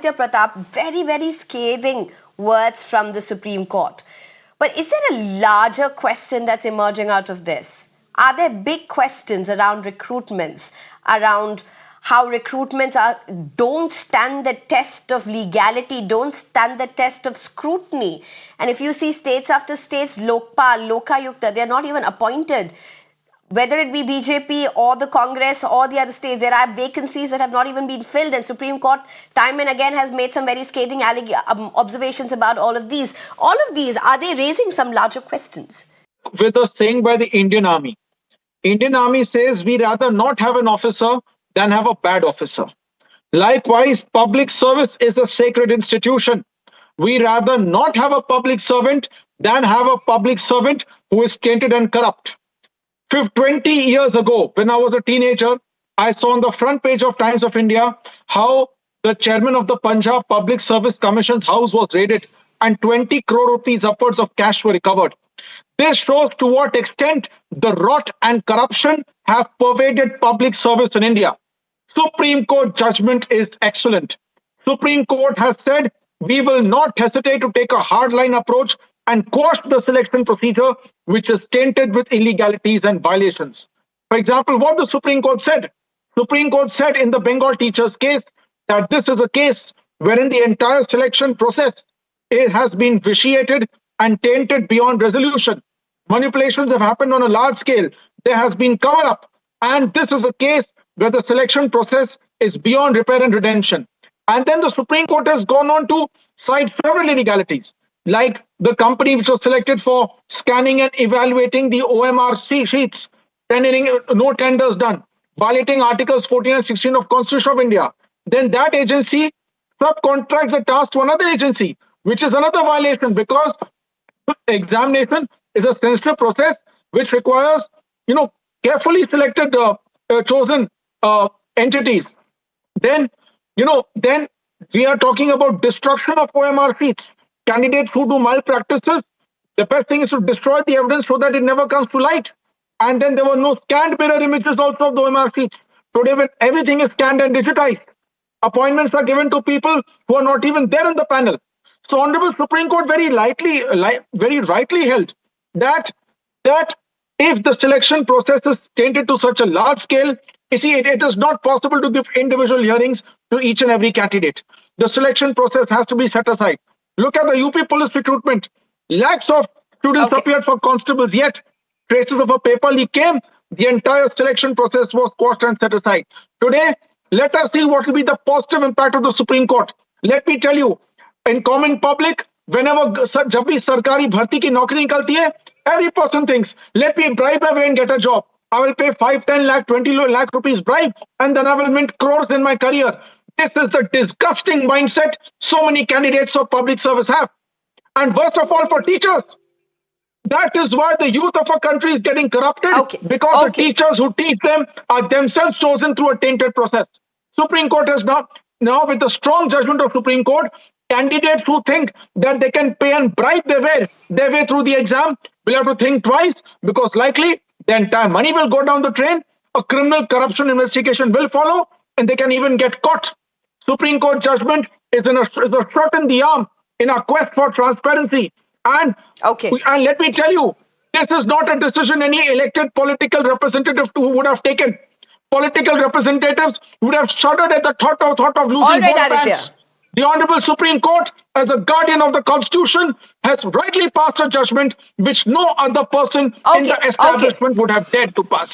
Aditya Pratap, very, very scathing words from the Supreme Court. But is there a larger question that's emerging out of this? Are there big questions around recruitments, around how recruitments don't stand the test of legality, don't stand the test of scrutiny? And if you see states after states, Lokpal, Lokayukta, they're not even appointed. Whether it be BJP or the Congress or the other states, there are vacancies that have not even been filled, and Supreme Court time and again has made some very scathing observations about all of these. All of these, are they raising some larger questions? With a saying by the Indian Army. Indian Army says we rather not have an officer than have a bad officer. Likewise, public service is a sacred institution. We rather not have a public servant than have a public servant who is tainted and corrupt. 20 years ago, when I was a teenager, I saw on the front page of Times of India how the chairman of the Punjab Public Service Commission's house was raided and 20 crore rupees upwards of cash were recovered. This shows to what extent the rot and corruption have pervaded public service in India. Supreme Court judgment is excellent. Supreme Court has said we will not hesitate to take a hardline approach and quash the selection procedure which is tainted with illegalities and violations. For example, what the Supreme Court said? Supreme Court said in the Bengal teachers case that this is a case wherein the entire selection process has been vitiated and tainted beyond resolution. Manipulations have happened on a large scale. There has been cover-up. And this is a case where the selection process is beyond repair and redemption. And then the Supreme Court has gone on to cite several illegalities, like the company which was selected for scanning and evaluating the OMRC sheets, no tenders done, violating Articles 14 and 16 of Constitution of India. Then that agency subcontracts the task to another agency, which is another violation because examination is a sensitive process which requires, carefully selected, chosen entities. Then we are talking about destruction of OMR seats. Candidates who do malpractices, the best thing is to destroy the evidence so that it never comes to light. And then there were no scanned mirror images also of the OMR seats. Today, when everything is scanned and digitized, appointments are given to people who are not even there in the panel. So, Honorable Supreme Court very rightly held that if the selection process is tainted to such a large scale, it is not possible to give individual hearings to each and every candidate. The selection process has to be set aside. Look at the UP police recruitment. Lakhs of students appeared for constables, yet traces of a paper leak came. The entire selection process was quashed and set aside. Today, let us see what will be the positive impact of the Supreme Court. Let me tell you, in common public, whenever जब भी सरकारी भर्ती की नौकरी निकलती है, every person thinks, let me bribe away and get a job. I will pay 5, 10 lakh, 20 lakh rupees bribe, and then I will mint crores in my career. This is the disgusting mindset so many candidates of public service have. And worst of all for teachers. That is why the youth of a country is getting corrupted because the teachers who teach them are themselves chosen through a tainted process. Supreme Court has now with the strong judgment of Supreme Court, candidates who think that they can pay and bribe their way through the exam will have to think twice because likely the entire money will go down the drain, a criminal corruption investigation will follow, and they can even get caught. Supreme Court judgment is a shot in the arm in our quest for transparency. And let me tell you, this is not a decision any elected political representative would have taken. Political representatives would have shuddered at the thought of losing vote banks. The Honorable Supreme Court, as a guardian of the Constitution, has rightly passed a judgment which no other person in the establishment would have dared to pass.